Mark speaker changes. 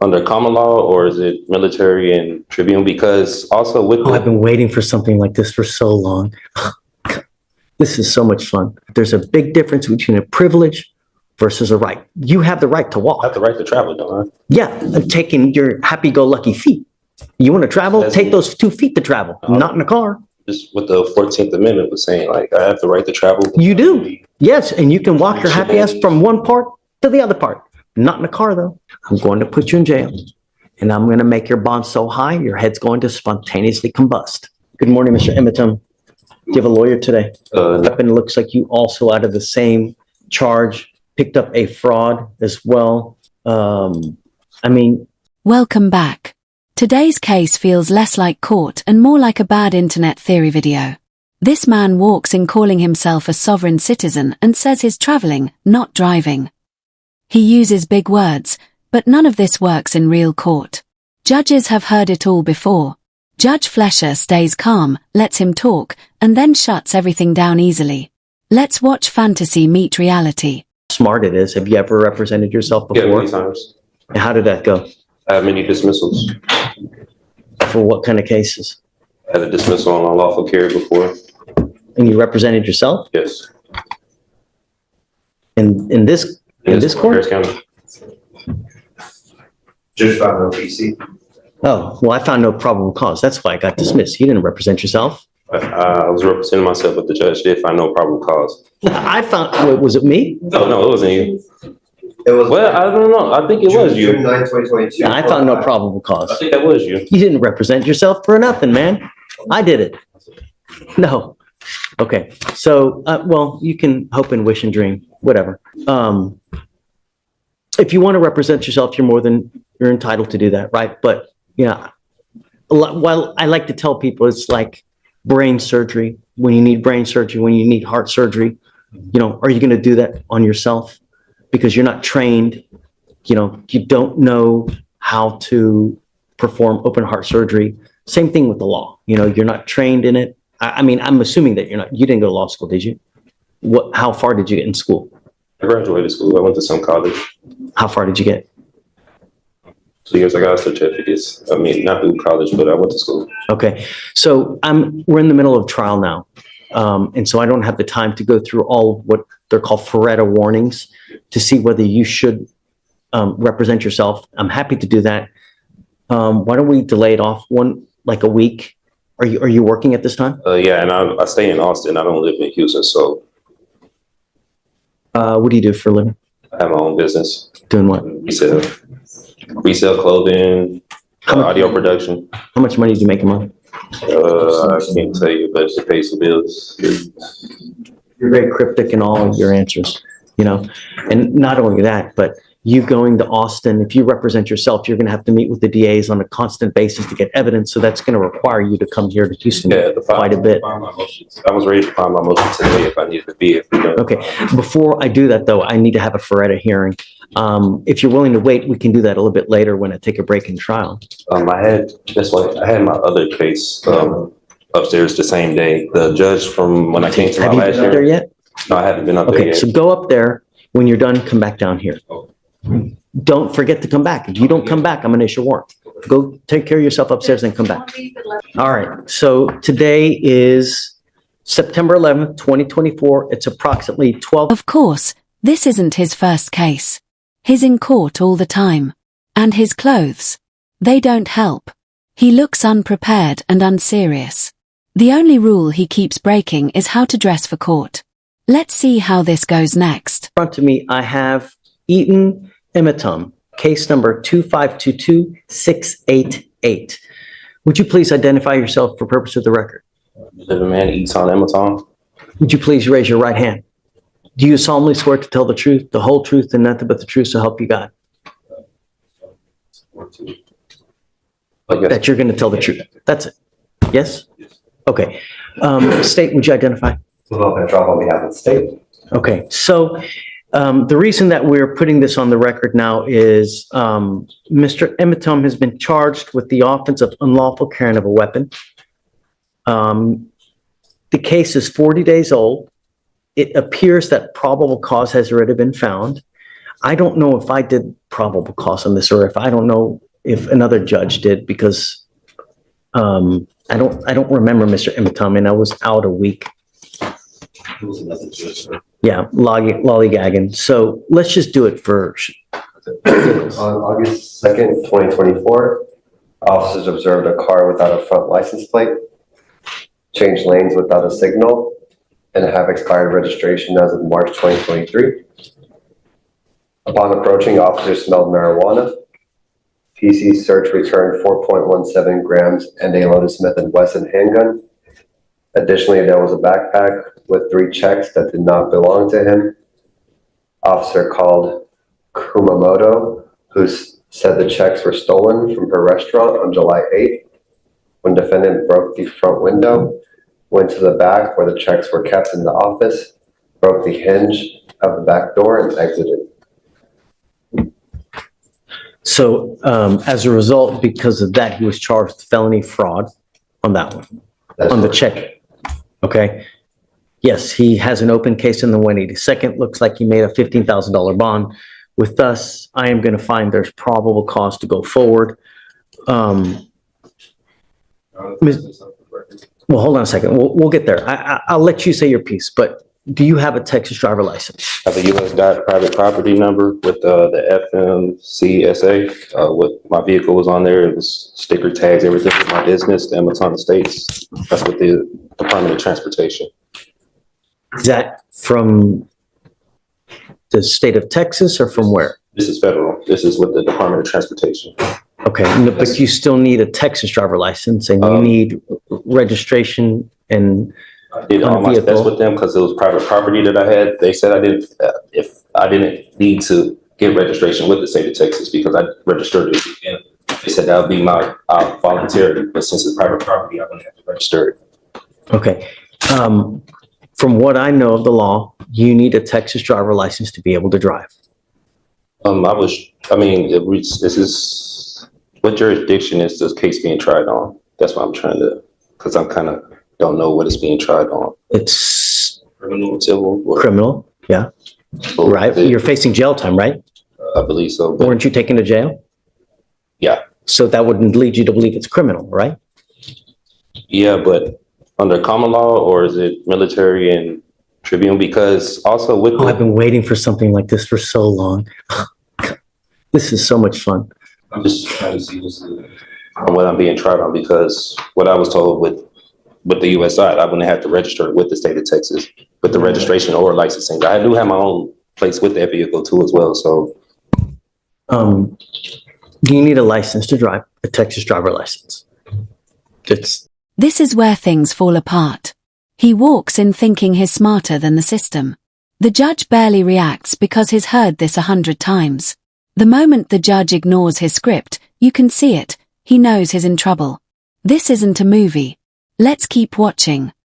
Speaker 1: under common law, or is it military and tribunal? Because also with
Speaker 2: I've been waiting for something like this for so long. This is so much fun. There's a big difference between a privilege versus a right. You have the right to walk.
Speaker 1: I have the right to travel, don't I?
Speaker 2: Yeah, taking your happy-go-lucky feet. You want to travel? Take those 2 feet to travel, not in a car.
Speaker 1: Just what the 14th Amendment was saying, like I have the right to travel.
Speaker 2: You do. Yes, and you can walk your happy ass from one part to the other part. Not in a car, though. I'm going to put you in jail, and I'm going to make your bond so high, your head's going to spontaneously combust. Good morning, Mr. Emitum. Do you have a lawyer today? Weapon looks like you also out of the same charge picked up a fraud as well.
Speaker 3: Welcome back. Today's case feels less like court and more like a bad internet theory video. This man walks in calling himself a sovereign citizen and says he's traveling, not driving. He uses big words, but none of this works in real court. Judges have heard it all before. Judge Flesher stays calm, lets him talk, and then shuts everything down easily. Let's watch fantasy meet reality.
Speaker 2: Smart it is. Have you ever represented yourself before?
Speaker 1: Yeah, many times.
Speaker 2: And how did that go?
Speaker 1: I have many dismissals.
Speaker 2: For what kind of cases?
Speaker 1: I had a dismissal on unlawful carry before.
Speaker 2: And you represented yourself?
Speaker 1: Yes.
Speaker 2: In this court?
Speaker 1: Harris County.
Speaker 4: Just found no PC.
Speaker 2: Oh, well, I found no probable cause. That's why I got dismissed. You didn't represent yourself.
Speaker 1: I was representing myself, but the judge did find no probable cause.
Speaker 2: I found, wait, was it me?
Speaker 1: No, it wasn't you.
Speaker 4: It was.
Speaker 1: Well, I don't know. I think it was you.
Speaker 4: June 9, 2022.
Speaker 2: I found no probable cause.
Speaker 1: I think that was you.
Speaker 2: You didn't represent yourself for nothing, man. I did it. No. Okay. So, well, you can hope and wish and dream, whatever. If you want to represent yourself, you're entitled to do that, right? But, you know, well, I like to tell people it's like brain surgery. When you need brain surgery, when you need heart surgery, you know, are you going to do that on yourself? Because you're not trained, you know, you don't know how to perform open heart surgery. Same thing with the law. You know, you're not trained in it. I mean, I'm assuming that you didn't go to law school, did you? How far did you get in school?
Speaker 1: I graduated school. I went to some college.
Speaker 2: How far did you get?
Speaker 1: 2 years, I got certificates. I mean, not through college, but I went to school.
Speaker 2: Okay. So we're in the middle of trial now. And so I don't have the time to go through all of what they're called Faretta warnings to see whether you should represent yourself. I'm happy to do that. Why don't we delay it off like a week? Are you working at this time?
Speaker 1: Yeah, and I stay in Austin. I don't live in Houston, so.
Speaker 2: What do you do for a living?
Speaker 1: I have my own business.
Speaker 2: Doing what?
Speaker 1: Resell clothing, audio production.
Speaker 2: How much money do you make a month?
Speaker 1: I can't tell you, but it pays the bills.
Speaker 2: You're very cryptic in all of your answers, you know, and not only that, but you going to Austin, if you represent yourself, you're going to have to meet with the DAs on a constant basis to get evidence. So that's going to require you to come here to Houston quite a bit.
Speaker 1: I was ready to file my motion today if I needed to be.
Speaker 2: Okay. Before I do that, though, I need to have a Faretta hearing. If you're willing to wait, we can do that a little bit later when I take a break in trial.
Speaker 1: I had my other case upstairs the same day. The judge from when I came to my last year.
Speaker 2: Have you been up there yet?
Speaker 1: No, I haven't been up there yet.
Speaker 2: Okay, so go up there. When you're done, come back down here. Don't forget to come back. If you don't come back, I'm going to issue a warrant. Go take care of yourself upstairs and come back. All right. So today is September 11th, 2024. It's approximately 12.
Speaker 3: Of course, this isn't his first case. He's in court all the time. And his clothes. They don't help. He looks unprepared and unserious. The only rule he keeps breaking is how to dress for court. Let's see how this goes next.
Speaker 2: In front of me, I have Eaton Emitum, case number 2522688. Would you please identify yourself for purpose of the record?
Speaker 1: The man Eaton Emitum.
Speaker 2: Would you please raise your right hand? Do you solemnly swear to tell the truth, the whole truth, and nothing but the truth, so help you God? That you're going to tell the truth. That's it. Yes? Okay. State, would you identify?
Speaker 4: On behalf of the state.
Speaker 2: Okay. So the reason that we're putting this on the record now is Mr. Emitum has been charged with the offense of unlawful carrying of a weapon. The case is 40 days old. It appears that probable cause has already been found. I don't know if I did probable cause on this, or if I don't know if another judge did, because I don't remember Mr. Imatam, and I was out a week.
Speaker 1: It was another judge.
Speaker 2: Yeah, lollygagging. So let's just do it for.
Speaker 4: On August 2nd, 2024, officers observed a car without a front license plate, changed lanes without a signal, and have expired registration as of March 2023. Upon approaching, officers smelled marijuana. PC search returned 4.17 grams and a Lotus Smith & Wesson handgun. Additionally, there was a backpack with 3 checks that did not belong to him. Officer called Kumamoto, who said the checks were stolen from her restaurant on July 8th. When defendant broke the front window, went to the back where the checks were kept in the office, broke the hinge of the back door and exited.
Speaker 2: So as a result, because of that, he was charged with felony fraud on that one,
Speaker 4: That's
Speaker 2: on the
Speaker 4: what-
Speaker 2: check. Okay. Yes, he has an open case in the 182nd. Looks like he made a $15,000 bond. With us, I am going to find there's probable cause to go forward. Well, hold on a second. We'll get there. I'll let you say your piece, but do you have a Texas driver license?
Speaker 1: I have a U.S. private property number with the FMCSA. What my vehicle was on there, it was sticker tags, everything with my business, the Amazon Estates. That's with the Department of Transportation.
Speaker 2: Is that from the state of Texas or from where?
Speaker 1: This is federal. This is with the Department of Transportation.
Speaker 2: Okay, no, but you still need a Texas driver license and you need registration and,
Speaker 1: I did all
Speaker 2: On a
Speaker 1: my
Speaker 2: vehicle.
Speaker 1: tests with them because it was private property that I had. They said if I didn't need to get registration with the state of Texas because I registered it. And they said that would be my voluntary, but since it's private property, I wouldn't have to register it.
Speaker 2: okay. From what I know of the law, you need a Texas driver license to be able to drive.
Speaker 1: This is, what jurisdiction is this case being tried on? That's what I'm trying to, because I'm kind of don't know what it's being tried on.
Speaker 2: It's
Speaker 1: Criminal, civil? Or-
Speaker 2: criminal, yeah,
Speaker 1: or-
Speaker 2: right? You're facing jail time, right?
Speaker 1: I believe so. But
Speaker 2: Weren't you taken to jail?
Speaker 1: yeah,
Speaker 2: So that wouldn't lead you to believe it's criminal, right?
Speaker 1: yeah, but under common law or is it military and tribune? Because also with
Speaker 2: Oh, I've
Speaker 1: the,
Speaker 2: been waiting for something like this for so long. This is so much fun.
Speaker 1: I'm just trying to see what I'm being tried on, because what I was told with the US side, I wouldn't have to register it with the state of Texas, with the registration or licensing. I do have my own place with that vehicle too as well, so.
Speaker 2: Do you need a license to drive, a Texas driver license?
Speaker 3: This is where things fall apart. He walks in thinking he's smarter than the system. The judge barely reacts because he's heard this 100 times. The moment the judge ignores his script, you can see it. He knows he's in trouble. This isn't a movie. Let's keep watching.